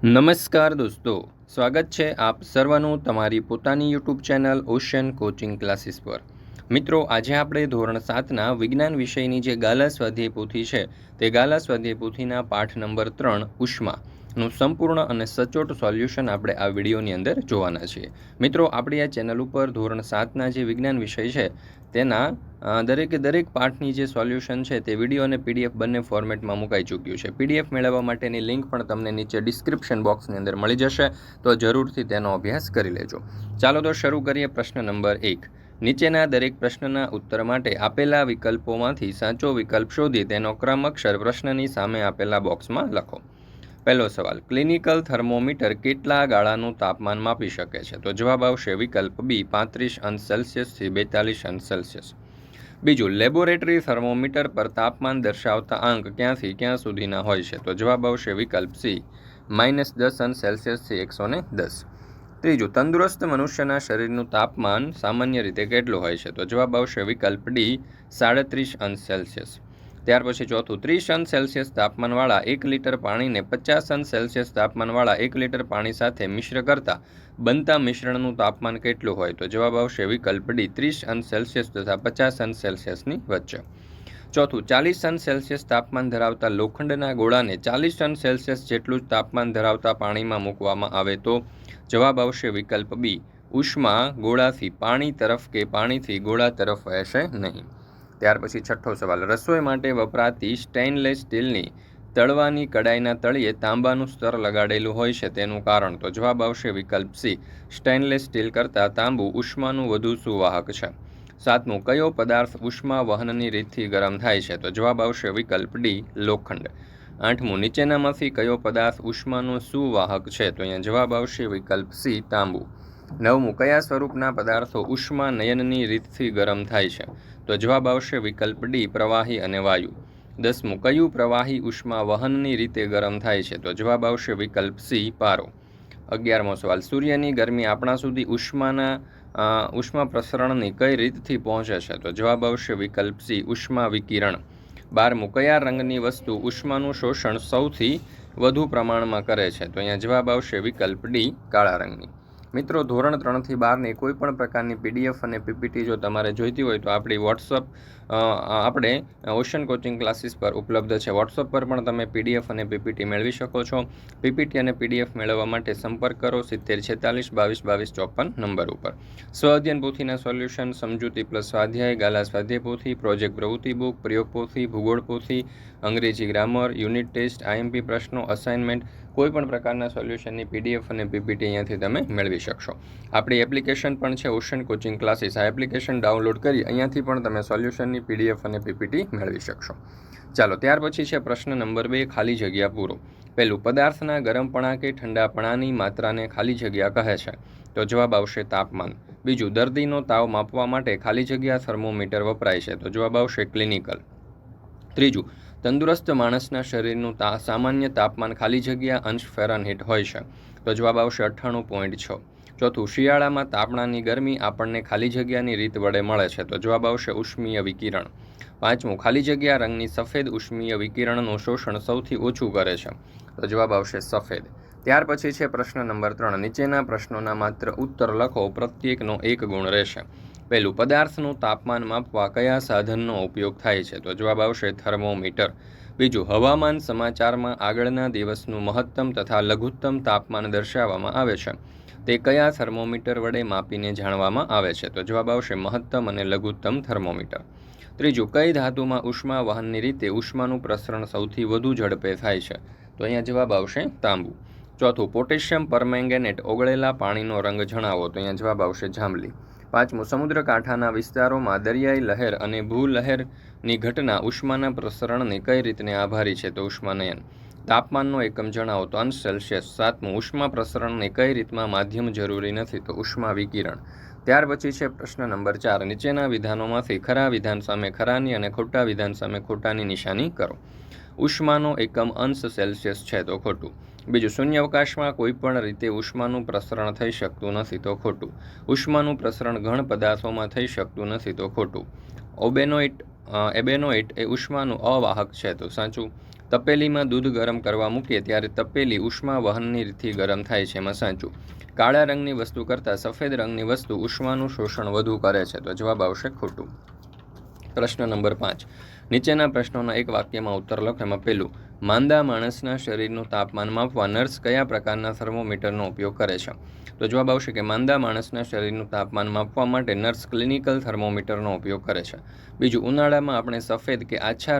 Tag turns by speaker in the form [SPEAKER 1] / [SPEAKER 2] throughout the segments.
[SPEAKER 1] નમસ્કાર દોસ્તો, સ્વાગત છે આપ સર્વનું તમારી પોતાની YouTube channel ocean coaching classes પર। મિત્રો, આજે આપણે ધોરણ 7ના વિજ્ઞાન વિષયની જે ગાલા સ્વાધ્યાય પોથી છે તે ગાલા સ્વાધ્યાય પોથીના પાઠ નંબર 3 ઉષ્માનું સંપૂર્ણ અને સચોટ સોલ્યુશન આપણે આ વિડીયોની અંદર જોવાના છીએ। મિત્રો, આપણી આ ચેનલ ઉપર ધોરણ 7ના જે વિજ્ઞાન વિષય છે તેના દરેક પાઠની જે સોલ્યુશન છે તે વિડીયો અને પીડીએફ બંને ફોર્મેટમાં મુકાઈ ચૂક્યું છે। પીડીએફ મેળવવા માટેની લિંક પણ તમને નીચે ડિસ્ક્રિપ્શન બોક્સની અંદર મળી જશે, તો જરૂરથી તેનો અભ્યાસ કરી લેજો। ચાલો તો શરૂ કરીએ। પ્રશ્ન નંબર 1। નીચેના દરેક પ્રશ્નના ઉત્તર માટે આપેલા વિકલ્પોમાંથી સાચો વિકલ્પ શોધી તેનો ક્રમ અક્ષર પ્રશ્નની સામે આપેલા બોક્સમાં લખો। પહેલો સવાલ, ક્લિનિકલ થર્મોમીટર કેટલા ગાળાનું તાપમાન માપી શકે છે? તો જવાબ આવશે વિકલ્પ બી, 35 અંશ સેલ્સિયસથી 42 અંશ સેલ્સિયસ। બીજું, લેબોરેટરી થર્મોમીટર પર તાપમાન દર્શાવતા આંક ક્યાંથી ક્યાં સુધીના હોય છે? તો જવાબ આવશે વિકલ્પ સી, -10 અંશ સેલ્સિયસથી 110। ત્રીજું, તંદુરસ્ત મનુષ્યના શરીરનું તાપમાન સામાન્ય રીતે કેટલું હોય છે? તો જવાબ આવશે વિકલ્પ ડી, 37 અંશ સેલ્સિયસ। ત્યાર પછી ચોથું, 30 અંશ સેલ્સિયસ તાપમાનવાળા 1 લીટર પાણીને 50 અંશ સેલ્સિયસ તાપમાનવાળા 1 લીટર પાણી સાથે મિશ્ર કરતા બનતા મિશ્રણનું તાપમાન કેટલું હોય? તો જવાબ આવશે વિકલ્પ ડી, 30 અંશ સેલ્સિયસ તથા 50 અંશ સેલ્સિયસની વચ્ચે। ચોથું, 40 અંશ સેલ્સિયસ તાપમાન ધરાવતા લોખંડના ગોળાને 40 અંશ સેલ્સિયસ જેટલું જ તાપમાન ધરાવતા પાણીમાં મૂકવામાં આવે તો જવાબ આવશે વિકલ્પ બી, ઉષ્મા ગોળાથી પાણી તરફ કે પાણીથી ગોળા તરફ વહેશે નહીં। ત્યાર પછી છઠ્ઠો સવાલ, રસોઈ માટે વપરાતી સ્ટેનલેસ સ્ટીલની તળવાની કડાઈના તળિયે તાંબાનું સ્તર લગાડેલું હોય છે તેનું કારણ? તો જવાબ આવશે વિકલ્પ સી, સ્ટેનલેસ સ્ટીલ કરતાં તાંબુ ઉષ્માનું વધુ સુવાહક છે। સાતમું, કયો પદાર્થ ઉષ્મા વહનની રીતથી ગરમ થાય છે? તો જવાબ આવશે વિકલ્પ ડી, લોખંડ। આઠમું, નીચેનામાંથી કયો પદાર્થ ઉષ્માનો સુવાહક છે? તો અહીંયા જવાબ આવશે વિકલ્પ સી, તાંબુ। નવમું, કયા સ્વરૂપના પદાર્થો ઉષ્મા નયનની રીતથી ગરમ થાય છે? તો જવાબ આવશે વિકલ્પ ડી, પ્રવાહી અને વાયુ। 10મું, કયું પ્રવાહી ઉષ્મા વહનની રીતે ગરમ થાય છે? તો જવાબ આવશે વિકલ્પ સી, પારો। 11મો સવાલ, સૂર્યની ગરમી આપણા સુધી ઉષ્મા પ્રસરણની કઈ રીતથી પહોંચે છે? તો જવાબ આવશે વિકલ્પ સી, ઉષ્મા વિકિરણ। 12મું, કયા રંગની વસ્તુ ઉષ્માનું શોષણ સૌથી વધુ પ્રમાણમાં કરે છે? તો અહીંયા જવાબ આવશે વિકલ્પ ડી, કાળા રંગની। મિત્રો, ધોરણ 3થી 12ની કોઈ પણ પ્રકારની પીડીએફ અને પીપીટી જો તમારે જોઈતી હોય તો આપણી આપણે ઓશન કોચિંગ ક્લાસીસ પર ઉપલબ્ધ છે। વોટ્સઅપ પર પણ તમે પીડીએફ અને પીપીટી મેળવી શકો છો। પીપીટી અને પીડીએફ મેળવવા માટે સંપર્ક કરો 70 46 22 22 54 નંબર ઉપર। સ્વઅધ્યયન પોથીના સોલ્યુશન, સમજૂતી પ્લસ સ્વાધ્યાય, ગાલા સ્વાધ્યાય પોથી, પ્રોજેક્ટ પ્રવૃત્તિ બુક, પ્રયોગ પોથી, ભૂગોળ પોથી, અંગ્રેજી ગ્રામર, યુનિટ ટેસ્ટ, આઈએમપી પ્રશ્નો, અસાઇનમેન્ટ, કોઈ પણ પ્રકારના સોલ્યુશનની પીડીએફ અને પીપીટી અહીંયાથી તમે મેળવી શકશો। આપણી એપ્લિકેશન પણ છે ઓશન કોચિંગ ક્લાસીસ। આ એપ્લિકેશન ડાઉનલોડ કરી અહીંયાથી પણ તમે સોલ્યુશનની પીડીએફ અને પીપીટી મેળવી શકશો। ચાલો, ત્યાર પછી છે પ્રશ્ન નંબર 2, ખાલી જગ્યા પૂરો। પહેલું, પદાર્થના ગરમપણા કે ઠંડાપણાની માત્રાને ખાલી જગ્યા કહે છે? તો જવાબ આવશે તાપમાન। બીજું, દર્દીનો તાવ માપવા માટે ખાલી જગ્યા થર્મોમીટર વપરાય છે? તો જવાબ આવશે ક્લિનિકલ। ત્રીજું, તંદુરસ્ત માણસના શરીરનું સામાન્ય તાપમાન ખાલી જગ્યા અંશ ફેરનહીટ હોય છે? તો જવાબ આવશે 98.6। ચોથું, શિયાળામાં તાપણાની ગરમી આપણને ખાલી જગ્યાની રીત વડે મળે છે? તો જવાબ આવશે ઉષ્મીય વિકિરણ। પાંચમું, ખાલી જગ્યા રંગની સફેદ ઉષ્મીય વિકિરણનું શોષણ સૌથી ઓછું કરે છે? તો જવાબ આવશે સફેદ। ત્યાર પછી છે પ્રશ્ન નંબર 3, નીચેના પ્રશ્નોના માત્ર ઉત્તર લખો, પ્રત્યેકનો એક ગુણ રહેશે। પહેલું, પદાર્થનું તાપમાન માપવા કયા સાધનનો ઉપયોગ થાય છે? તો જવાબ આવશે થર્મોમીટર। બીજું, હવામાન સમાચારમાં આગળના દિવસનું મહત્તમ તથા લઘુત્તમ તાપમાન દર્શાવવામાં આવે છે તે કયા થર્મોમીટર વડે માપીને જાણવામાં આવે છે? તો જવાબ આવશે મહત્તમ અને લઘુત્તમ થર્મોમીટર। ત્રીજું, કઈ ધાતુમાં ઉષ્મા વહનની રીતે ઉષ્માનું પ્રસરણ સૌથી વધુ ઝડપે થાય છે? તો અહીંયા જવાબ આવશે તાંબુ। ચોથું, પોટેશિયમ પરમેંગેનેટ ઓગળેલા પાણીનો રંગ જણાવો? તો અહીંયા જવાબ આવશે જાંબલી। પાંચમું, સમુદ્રકાંઠાના વિસ્તારોમાં દરિયાઈ લહેર અને ભૂલહેરની ઘટના ઉષ્માના પ્રસરણની કઈ રીતને આભારી છે? તો ઉષ્માનયન। તાપમાનનો એકમ જણાવો? તો અંશ સેલ્સિયસ। સાતમું, ઉષ્મા પ્રસરણની કઈ રીતમાં માધ્યમ જરૂરી નથી? તો ઉષ્મા વિકિરણ। ત્યાર પછી છે પ્રશ્ન નંબર 4, નીચેના વિધાનોમાંથી ખરા વિધાન સામે ખરાની અને ખોટા વિધાન સામે ખોટાની નિશાની કરો। ઉષ્માનો એકમ અંશ સેલ્સિયસ છે? તો ખોટું। બીજું, શૂન્યાવકાશમાં કોઈ પણ રીતે ઉષ્માનું પ્રસરણ થઈ શકતું નથી? તો ખોટું। ઉષ્માનું પ્રસરણ ઘણ પદાર્થોમાં થઈ શકતું નથી? તો ખોટું। એબેનોઇટ એ ઉષ્માનું અવાહક છે? તો સાચું। તપેલીમાં દૂધ ગરમ કરવા મૂકીએ ત્યારે તપેલી ઉષ્મા વહનથી ગરમ થાય છે, એમાં સાચું. કાળા રંગની વસ્તુ કરતાં સફેદ રંગની વસ્તુ ઉષ્માનું શોષણ વધુ કરે છે, તો જવાબ આવશે ખોટું. પ્રશ્ન નંબર 5. નીચેના પ્રશ્નોના એક વાક્યમાં ઉત્તર લખો. એમાં પહેલું, માંદા માણસના શરીરનું તાપમાન માપવા નર્સ કયા પ્રકારના થર્મોમીટરનો ઉપયોગ કરે છે? તો જવાબ આવશે કે માંદા માણસના શરીરનું તાપમાન માપવા માટે નર્સ ક્લિનિકલ થર્મોમીટરનો ઉપયોગ કરે છે. બીજું, ઉનાળામાં આપણે સફેદ કે આછા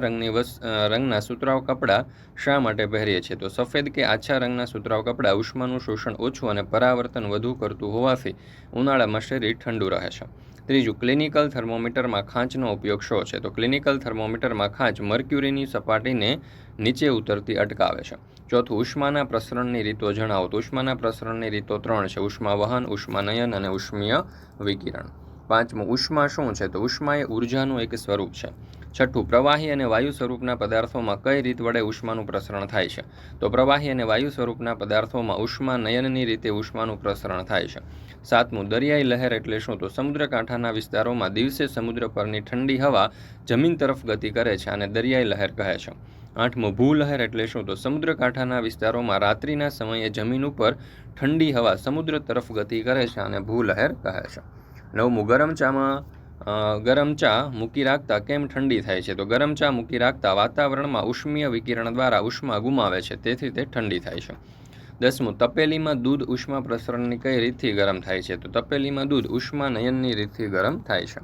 [SPEAKER 1] રંગના સુતરાઉ કપડાં શા માટે પહેરીએ છીએ? તો સફેદ કે આછા રંગના સુતરાઉ કપડાં ઉષ્માનું શોષણ ઓછું અને પરાવર્તન વધુ કરતું હોવાથી ઉનાળામાં શરીર ઠંડુ રહે છે. ત્રીજું, ક્લિનિકલ થર્મોમીટરમાં ખાંચનો ઉપયોગ શો છે? તો ક્લિનિકલ થર્મોમીટરમાં ખાંચ મર્ક્યુરીની સપાટીને નીચે ઉતરતી અટકાવે છે. ચોથું, ઉષ્માના પ્રસરણની રીતો જણાવો. તો ઉષ્માના પ્રસરણની રીતો 3 છે: ઉષ્માવહન, ઉષ્માનયન અને ઉષ્મીય વિકિરણ. પાંચમું, ઉષ્મા શું છે? તો ઉષ્મા એ ઉર્જાનું એક સ્વરૂપ છે. છઠ્ઠું, પ્રવાહી અને વાયુ સ્વરૂપના પદાર્થોમાં કઈ રીત વડે ઉષ્માનું પ્રસરણ થાય છે? તો પ્રવાહી અને વાયુ સ્વરૂપના પદાર્થોમાં ઉષ્માનયનની રીતે ઉષ્માનું પ્રસરણ થાય છે. સાતમું, દરિયાઈ લહેર એટલે શું? તો સમુદ્રકાંઠાના વિસ્તારોમાં દિવસે સમુદ્ર પરની ઠંડી હવા જમીન તરફ ગતિ કરે છે અને દરિયાઈ લહેર કહે છે. આઠમું, ભૂલહેર એટલે શું? તો સમુદ્રકાંઠાના વિસ્તારોમાં રાત્રિના સમયે જમીન ઉપર ઠંડી હવા સમુદ્ર તરફ ગતિ કરે છે અને ભૂલહેર કહે છે. નવમું, ગરમ ચા મૂકી રાખતા કેમ ઠંડી થાય છે? તો ગરમ ચા મૂકી રાખતા વાતાવરણમાં ઉષ્મીય વિકિરણ દ્વારા ઉષ્મા ગુમાવે છે, તેથી તે ઠંડી થાય છે. 10મું, તપેલીમાં દૂધ ઉષ્મા પ્રસરણની કઈ રીતથી ગરમ થાય છે? તો તપેલીમાં દૂધ ઉષ્માનયનની રીતથી ગરમ થાય છે.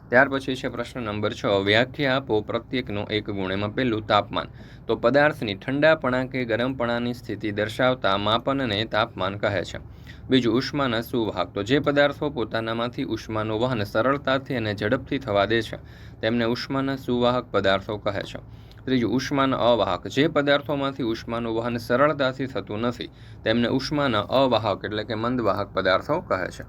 [SPEAKER 1] ત્યાર પછી છે પ્રશ્ન નંબર 6. વ્યાખ્યા આપો પ્રત્યેકનો એક ગુણ. એમાં પહેલું, તાપમાન. તો પદાર્થની ઠંડાપણા કે ગરમપણાની સ્થિતિ દર્શાવતા માપનને તાપમાન કહે છે. બીજું, ઉષ્માના સુવાહક. તો જે પદાર્થો પોતાનામાંથી ઉષ્માનું વહન સરળતાથી અને ઝડપથી થવા દે છે તેમને ઉષ્માના સુવાહક પદાર્થો કહે છે. ત્રીજું, ઉષ્માના અવાહક. જે પદાર્થોમાંથી ઉષ્માનું વહન સરળતાથી થતું નથી તેમને ઉષ્માના અવાહક એટલે કે મંદવાહક પદાર્થો કહે છે.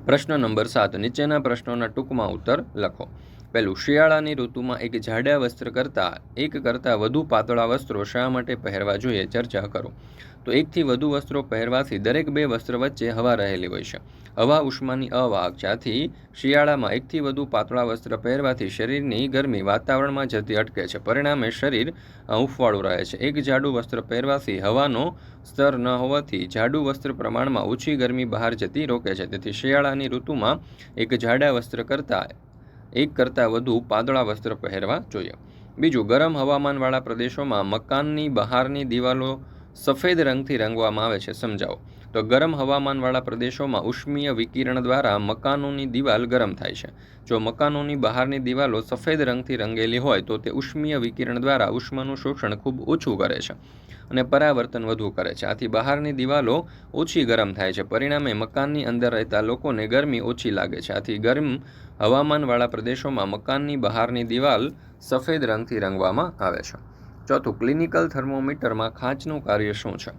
[SPEAKER 1] પ્રશ્ન નંબર 7. નીચેના પ્રશ્નોના ટૂંકમાં ઉત્તર લખો. પહેલું, શિયાળાની ઋતુમાં એક જાડા વસ્ત્ર કરતાં વધુ પાતળા વસ્ત્રો શા માટે પહેરવા જોઈએ? ચર્ચા કરો. તો એકથી વધુ વસ્ત્રો પહેરવાથી દરેક બે વસ્ત્ર વચ્ચે હવા રહેલી હોય છે. હવા ઉષ્માની અવાહક છે. આથી શિયાળામાં એકથી વધુ પાતળા વસ્ત્ર પહેરવાથી શરીરની ગરમી વાતાવરણમાં જતી અટકે છે. પરિણામે શરીર હૂંફાળું રહે છે. એક જાડું વસ્ત્ર પહેરવાથી હવાનો સ્તર ન હોવાથી જાડું વસ્ત્ર પ્રમાણમાં ઓછી ગરમી બહાર જતી રોકે છે. તેથી શિયાળાની ઋતુમાં એક જાડા વસ્ત્ર કરતાં વધુ પાતળા વસ્ત્ર પહેરવા જોઈએ. બીજું, ગરમ હવામાનવાળા પ્રદેશોમાં મકાનની બહારની દિવાલો સફેદ રંગથી રંગવામાં આવે છે. સમજાવો. તો ગરમ હવામાનવાળા પ્રદેશોમાં ઉષ્મીય વિકિરણ દ્વારા મકાનોની દિવાલ ગરમ થાય છે. જો મકાનોની બહારની દિવાલો સફેદ રંગથી રંગેલી હોય તો તે ઉષ્મીય વિકિરણ દ્વારા ઉષ્માનું શોષણ ખૂબ ઓછું કરે છે અને પરાવર્તન વધુ કરે છે. આથી બહારની દિવાલો ઓછી ગરમ થાય છે. પરિણામે મકાનની અંદર રહેતા લોકોને ગરમી ઓછી લાગે છે. આથી ગરમ હવામાનવાળા પ્રદેશોમાં મકાનની બહારની દિવાલ સફેદ રંગથી રંગવામાં આવે છે. ચોથું, ક્લિનિકલ થર્મોમીટરમાં ખાંચનું કાર્ય શું છે?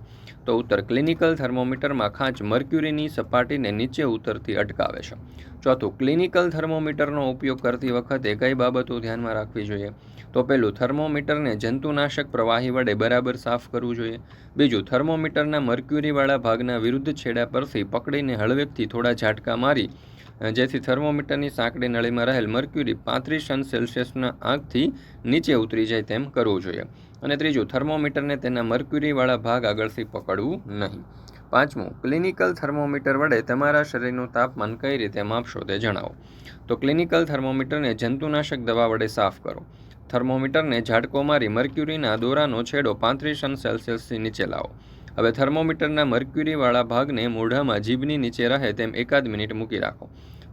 [SPEAKER 1] તો ઉત્તર, ક્લિનિકલ થર્મોમીટરમાં ખાંચ મર્ક્યુરીની સપાટીને નીચે ઉતરતી અટકાવે છે. ચોથું, ક્લિનિકલ થર્મોમીટરનો ઉપયોગ કરતી વખતે કઈ બાબતો ધ્યાનમાં રાખવી જોઈએ? તો પહેલું, થર્મોમીટરને જંતુનાશક પ્રવાહી વડે બરાબર સાફ કરવું જોઈએ. બીજું, થર્મોમીટરના મર્ક્યુરીવાળા ભાગના વિરુદ્ધ છેડા પરથી પકડીને હળવેકથી થોડા ઝાટકા મારી જેથી થર્મોમીટરની સાંકડી નળીમાં રહેલ મર્ક્યુરી 35°C આંખથી નીચે ઉતરી જાય તેમ કરવું જોઈએ. અને ત્રીજું, થર્મોમીટરને તેના મર્ક્યુરીવાળા ભાગ આગળથી પકડવું નહીં. પાંચમું, ક્લિનિકલ થર્મોમીટર વડે તમારા શરીરનું તાપમાન કઈ રીતે માપશો તે જણાવો. તો ક્લિનિકલ થર્મોમીટરને જંતુનાશક દવા વડે સાફ કરો. થર્મોમીટરને ઝાટકો મારી મર્ક્યુરીના દોરાનો છેડો 35°C નીચે લાવો. હવે થર્મોમીટરના મર્ક્યુરીવાળા ભાગને મોઢામાં જીભની નીચે રહે તેમ 1 મિનિટ મૂકી રાખો.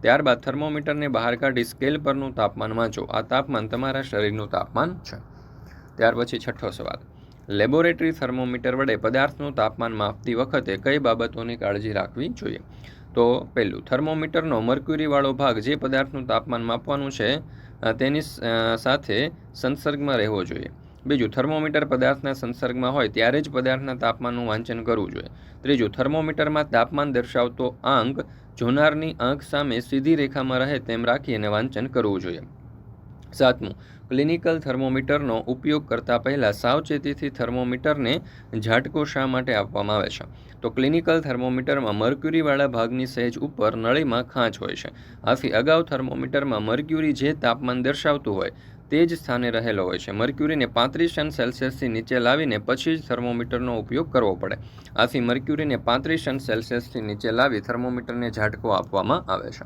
[SPEAKER 1] ત્યારબાદ થર્મોમીટરને બહાર કાઢી સ્કેલ પરનું તાપમાન વાંચો. આ તાપમાન તમારા શરીરનું તાપમાન છે. ત્યાર પછી છઠ્ઠો સવાલ, લેબોરેટરી થર્મોમીટર વડે પદાર્થનું તાપમાન માપતી વખતે કઈ બાબતોની કાળજી રાખવી જોઈએ? તો પહેલું, થર્મોમીટરનો મર્ક્યુરીવાળો ભાગ જે પદાર્થનું તાપમાન માપવાનું છે તેની સાથે સંસર્ગમાં રહેવો જોઈએ. બીજું, થર્મોમીટર પદાર્થના સંસર્ગમાં હોય ત્યારે જ પદાર્થના તાપમાનનું વાંચન કરવું જોઈએ. ત્રીજું, થર્મોમીટરમાં તાપમાન દર્શાવતો આંક જોનારની આંખ સામે સીધી રેખામાં રહે તેમ રાખીને વાંચન કરવું જોઈએ. સાતમું, ક્લિનિકલ થર્મોમીટરનો ઉપયોગ કરતા પહેલાં સાવચેતીથી થર્મોમીટરને ઝાટકો શા માટે આપવામાં આવે છે? તો ક્લિનિકલ થર્મોમીટરમાં મર્ક્યુરીવાળા ભાગની સહેજ ઉપર નળીમાં ખાંચ હોય છે. આથી અગાઉ થર્મોમીટરમાં મર્ક્યુરી જે તાપમાન દર્શાવતું હોય તે જ સ્થાને રહેલો હોય છે. મર્ક્યુરીને 35°C નીચે લાવીને પછી જ થર્મોમીટરનો ઉપયોગ કરવો પડે. આથી મર્ક્યુરીને 35°C નીચે લાવી થર્મોમીટરને ઝાટકો આપવામાં આવે છે.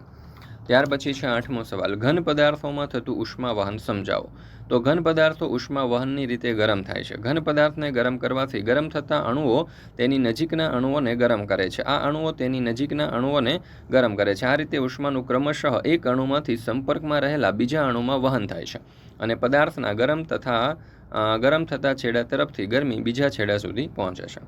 [SPEAKER 1] ત્યાર પછી છે 8મો સવાલ, ઘન પદાર્થોમાં થતું ઉષ્મા વહન સમજાવો. તો ઘન પદાર્થો ઉષ્મા વહનની રીતે ગરમ થાય છે. ઘન પદાર્થને ગરમ કરવાથી ગરમ થતા અણુઓ તેની નજીકના અણુઓને ગરમ કરે છે. આ અણુઓ તેની નજીકના અણુઓને ગરમ કરે છે. આ રીતે ઉષ્માનું ક્રમશઃ એક અણુમાંથી સંપર્કમાં રહેલા બીજા અણુમાં વહન થાય છે અને પદાર્થના ગરમ થતા છેડા તરફથી ગરમી બીજા છેડા સુધી પહોંચે છે.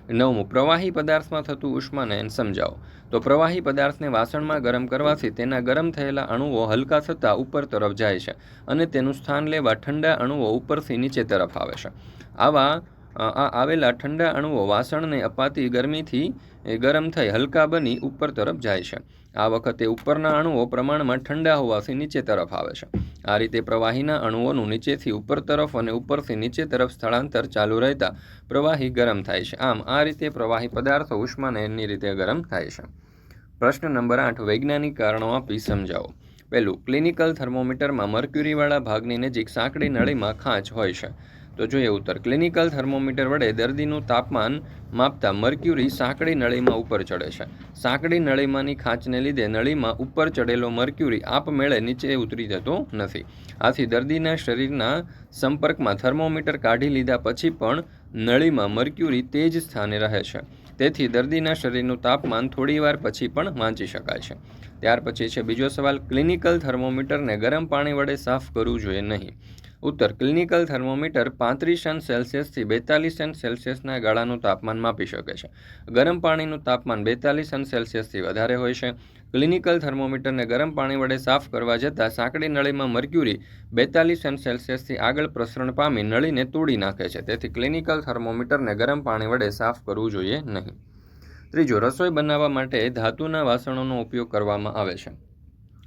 [SPEAKER 1] 9મું, પ્રવાહી પદાર્થમાં થતું ઉષ્માનયન સમજાવો. તો પ્રવાહી પદાર્થને વાસણમાં ગરમ કરવાથી તેના ગરમ થયેલા અણુઓ હલકા થતાં ઉપર તરફ જાય છે અને તેનું સ્થાન લેવા ઠંડા અણુઓ ઉપરથી નીચે તરફ આવે છે. આવેલા ઠંડા અણુઓ વાસણને અપાતી ગરમીથી ગરમ થઈ હલકા બની ઉપર તરફ જાય છે. આ વખતે ઉપરના અણુઓ પ્રમાણમાં ઠંડા હોવાથી નીચે તરફ આવે છે. આ રીતે પ્રવાહીના અણુઓનું નીચેથી ઉપર તરફ અને ઉપરથી નીચે તરફ સ્થળાંતર ચાલુ રહેતા પ્રવાહી ગરમ થાય છે. આમ આ રીતે પ્રવાહી પદાર્થો ઉષ્માનયનની રીતે ગરમ થાય છે. પ્રશ્ન નંબર 8, વૈજ્ઞાનિક કારણો આપી સમજાવો. પહેલું, ક્લિનિકલ થર્મોમીટરમાં મર્ક્યુરીવાળા ભાગની નજીક સાંકડી નળીમાં ખાંચ હોય છે. તો જોઈએ ઉત્તર. ક્લિનિકલ થર્મોમીટર વડે દર્દીનું તાપમાન માપતા મર્ક્યુરી સાંકડી નળીમાં ઉપર ચડે છે. સાંકડી નળીમાંની ખાંચને લીધે નળીમાં ઉપર ચડેલો મર્ક્યુરી આપમેળે નીચે ઉતરી જતો નથી. આથી દર્દીના શરીરના સંપર્કમાં થર્મોમીટર કાઢી લીધા પછી પણ નળીમાં મર્ક્યુરી તે જ સ્થાને રહે છે. તેથી દર્દીના શરીરનું તાપમાન થોડીવાર પછી પણ વાંચી શકાય છે. ત્યાર પછી છે બીજો સવાલ, ક્લિનિકલ થર્મોમીટરને ગરમ પાણી વડે સાફ કરવું જોઈએ નહીં. ઉત્તર. ક્લિનિકલ થર્મોમીટર 35°C થી 42°C ગાળાનું તાપમાન માપી શકે છે. ગરમ પાણીનું તાપમાન 42°C થી વધારે હોય છે. ક્લિનિકલ થર્મોમીટરને ગરમ પાણી વડે સાફ કરવા જતાં સાંકડી નળીમાં મર્ક્યુરી 42°C થી આગળ પ્રસરણ પામી નળીને તોડી નાખે છે. તેથી ક્લિનિકલ થર્મોમીટરને ગરમ પાણી વડે સાફ કરવું જોઈએ નહીં. ત્રીજો, રસોઈ બનાવવા માટે ધાતુના વાસણોનો ઉપયોગ કરવામાં આવે છે.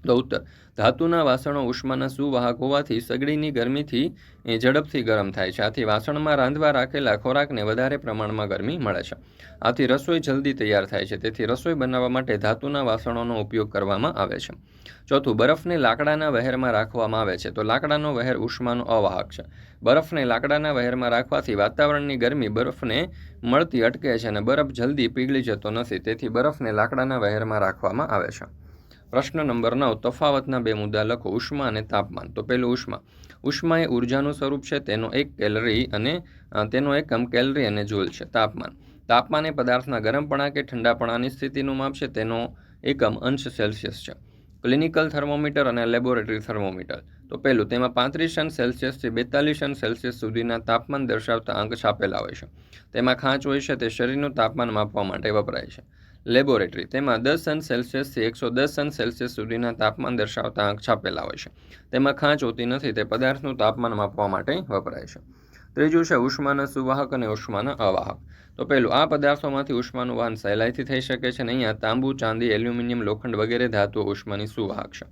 [SPEAKER 1] તો ઉત્તર. ધાતુના વાસણો ઉષ્માના સુવાહક હોવાથી સગડીની ગરમીથી ઝડપથી ગરમ થાય છે. આથી વાસણમાં રાંધવા રાખેલા ખોરાકને વધારે પ્રમાણમાં ગરમી મળે છે. આથી રસોઈ જલ્દી તૈયાર થાય છે. તેથી રસોઈ બનાવવા માટે ધાતુના વાસણોનો ઉપયોગ કરવામાં આવે છે. ચોથું, બરફને લાકડાના વહેરમાં રાખવામાં આવે છે. તો લાકડાનો વહેર ઉષ્માનો અવાહક છે. બરફને લાકડાના વહેરમાં રાખવાથી વાતાવરણની ગરમી બરફને મળતી અટકે છે અને બરફ જલ્દી પીગળી જતો નથી. તેથી બરફને લાકડાના વહેરમાં રાખવામાં આવે છે. પ્રશ્ન નંબર 9, તફાવતના બે મુદ્દા લખો. ઉષ્મા અને તાપમાન. તો પહેલું, ઉષ્મા. ઉષ્મા એ ઉર્જાનું સ્વરૂપ છે. તેનો એકમ કેલરી અને જૂલ છે. તાપમાન એ પદાર્થના ગરમપણા કે ઠંડાપણાની સ્થિતિનું માપ છે. તેનો એકમ અંશ સેલ્સિયસ છે. ક્લિનિકલ થર્મોમીટર અને લેબોરેટરી થર્મોમીટર. તો પહેલું, તેમાં 35°C થી 42°C સુધીના તાપમાન દર્શાવતા અંક છાપેલા હોય છે. તેમાં ખાંચ હોય છે. તે શરીરનું તાપમાન માપવા માટે વપરાય છે. લેબોરેટરી, તેમાં 10°C થી 110°C સુધીના તાપમાન દર્શાવતા અંક છાપેલા હોય છે. તેમાં ખાંચ હોતી નથી. તે પદાર્થનું તાપમાન માપવા માટે વપરાય છે. ત્રીજું છે ઉષ્માના સુવાહક અને ઉષ્માના અવાહક. તો પહેલું, આ પદાર્થોમાંથી ઉષ્માનું વહન સહેલાઈથી થઈ શકે છે અને અહીંયા તાંબુ, ચાંદી, એલ્યુમિનિયમ, લોખંડ વગેરે ધાતુઓ ઉષ્માની સુવાહક છે.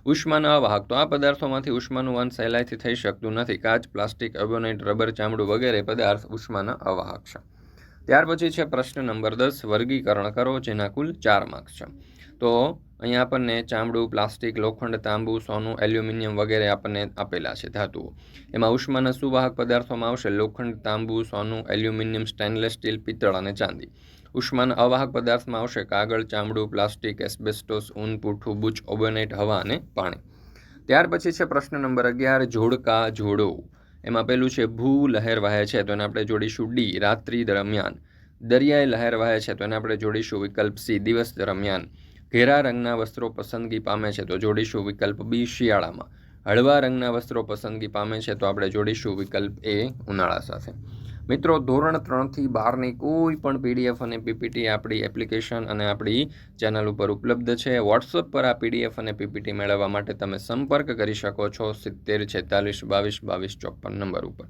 [SPEAKER 1] ઉષ્માના અવાહક. તો આ પદાર્થોમાંથી ઉષ્માનું વહન સહેલાઈથી થઈ શકતું નથી. કાચ, પ્લાસ્ટિક, એબોનાઇટ, રબર, ચામડું વગેરે પદાર્થ ઉષ્માના અવાહક છે. ત્યાર પછી છે પ્રશ્ન નંબર 10, વર્ગીકરણ કરો, જેના કુલ 4 માર્ક્સ છે. તો અહીંયા આપણને ચામડું, પ્લાસ્ટિક, લોખંડ, તાંબુ, સોનું, એલ્યુમિનિયમ વગેરે આપણને આપેલા છે ધાતુઓ. એમાં ઉષ્માના સુવાહક પદાર્થોમાં આવશે લોખંડ, તાંબુ, સોનું, એલ્યુમિનિયમ, સ્ટેનલેસ સ્ટીલ, પિત્તળ અને ચાંદી. ઉષ્માના અવાહક પદાર્થમાં આવશે કાગળ, ચામડું, પ્લાસ્ટિક, એસ્બેસ્ટોસ, ઊન, પૂઠું, બુચ, ઓબોનેટ, હવા અને પાણી. ત્યાર પછી છે પ્રશ્ન નંબર 11, જોડકા જોડો. એમાં પહેલું છે ભૂ લહેર વહે છે, તો એને આપણે જોડીશું ડી, રાત્રિ દરમિયાન. દરિયાઈ લહેર વહે છે, તો એને આપણે જોડીશું વિકલ્પ સી, દિવસ દરમિયાન. ઘેરા રંગના વસ્ત્રો પસંદગી પામે છે, તો જોડીશું વિકલ્પ બી, શિયાળામાં. હળવા રંગના વસ્ત્રો પસંદગી પામે છે, તો આપણે જોડીશું વિકલ્પ એ, ઉનાળા સાથે. મિત્રો, ધોરણ 3 થી 12ની કોઈ પણ PDF અને PPT આપણી એપ્લિકેશન અને આપણી ચેનલ ઉપર ઉપલબ્ધ છે. વોટ્સઅપ પર આ PDF અને PPT મેળવવા માટે તમે સંપર્ક કરી શકો છો 70 46 22 22 54 નંબર ઉપર.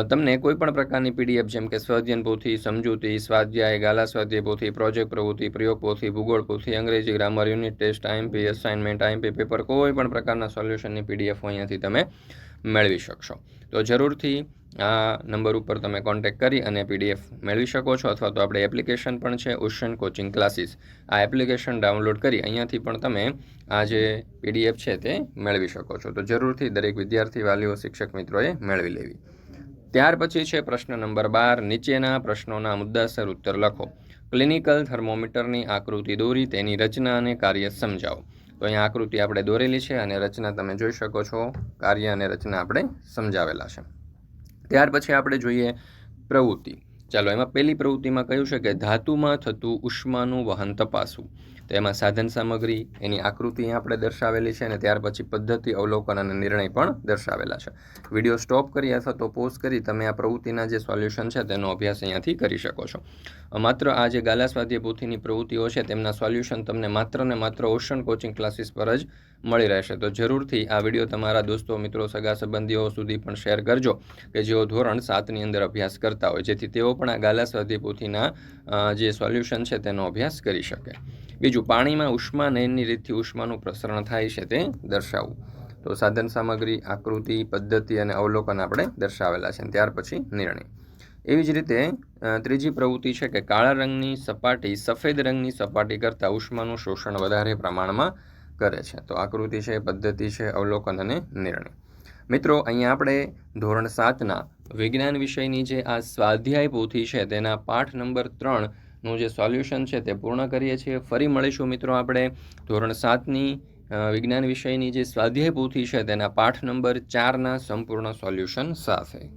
[SPEAKER 1] તમને કોઈપણ પ્રકારની PDF જેમ કે સ્વાધ્યાયન પોથી, સમજૂતી, સ્વાધ્યાય, ગાલા સ્વાધ્યાય પોથી, પ્રોજેક્ટ પ્રવૃત્તિ, પ્રયોગ પોથી, ભૂગોળ પોથી, અંગ્રેજી grammar, unit test, IMP, assignment, IMP paper, કોઈ પણ પ્રકારના સોલ્યુશનની PDF અહીંયાથી તમે મેળવી શકશો. તો જરૂરથી આ નંબર ઉપર તમે કોન્ટેક્ટ કરી અને PDF મેળવી શકો છો, અથવા તો આપણે એપ્લિકેશન પણ છે ઓશન કોચિંગ ક્લાસીસ. આ એપ્લિકેશન ડાઉનલોડ કરી અહીંયાથી પણ તમે આ જે PDF છે તે મેળવી શકો છો. તો જરૂરથી દરેક વિદ્યાર્થી, વાલીઓ, શિક્ષક મિત્રોએ મેળવી લેવી. ત્યાર પછી છે પ્રશ્ન નંબર 12. નીચેના પ્રશ્નોના મુદ્દાસર ઉત્તર લખો. ક્લિનિકલ થર્મોમીટરની આકૃતિ દોરી તેની રચના અને કાર્ય સમજાવો. તો અહીંયા આકૃતિ આપણે દોરેલી છે અને રચના તમે જોઈ શકો છો. કાર્ય અને રચના આપણે સમજાવેલા છે. ત્યાર પછી આપણે જોઈએ પ્રવૃત્તિ. ચાલો, એમાં પહેલી પ્રવૃત્તિમાં કહ્યું છે કે ધાતુમાં થતું ઉષ્માનું વહન તપાસવું. તો એમાં સાધન સામગ્રી, એની આકૃતિ આપણે દર્શાવેલી છે, અને ત્યાર પછી પદ્ધતિ, અવલોકન અને નિર્ણય પણ દર્શાવેલા છે. વિડીયો સ્ટોપ કરી અથવા તો પોઝ કરી તમે આ પ્રવૃત્તિના જે સોલ્યુશન છે તેનો અભ્યાસ અહીંયાથી કરી શકો છો. માત્ર આ જે ગાલા સ્વાધ્યાય પોથીની પ્રવૃત્તિઓ છે તેમના સોલ્યુશન તમને માત્ર ને માત્ર ઓશન કોચિંગ ક્લાસીસ પર જ મળી રહેશે. તો જરૂરથી આ વિડીયો તમારા દોસ્તો, મિત્રો, સગા સંબંધીઓ સુધી પણ શેર કરજો કે જેઓ ધોરણ 7ની અંદર અભ્યાસ કરતા હોય, જેથી તેઓ પણ આ ગાલા સ્વાધ્યાય પોથીના જે સોલ્યુશન છે તેનો અભ્યાસ કરી શકે. બીજું, પાણીમાં ઉષ્મા નયનની રીતથી ઉષ્માનું પ્રસરણ થાય છે તે દર્શાવવું. તો સાધન સામગ્રી, આકૃતિ, પદ્ધતિ અને અવલોકન આપણે દર્શાવેલા છે. ત્યાર પછી નિર્ણય. એવી જ રીતે ત્રીજી પ્રવૃત્તિ છે કે કાળા રંગની સપાટી સફેદ રંગની સપાટી કરતાં ઉષ્માનું શોષણ વધારે પ્રમાણમાં કરે છે. તો આકૃતિ છે, પદ્ધતિ છે, અવલોકન અને નિર્ણય. મિત્રો, અહીંયા આપણે ધોરણ 7ના વિજ્ઞાન વિષયની જે આ સ્વાધ્યાય પોથી છે તેના પાઠ નંબર 3નું જે સોલ્યુશન છે તે પૂર્ણ કરીએ છીએ. ફરી મળીશું મિત્રો આપણે ધોરણ 7ની વિજ્ઞાન વિષયની જે સ્વાધ્યાય પોથી છે તેના પાઠ નંબર 4ના સંપૂર્ણ સોલ્યુશન સાથે.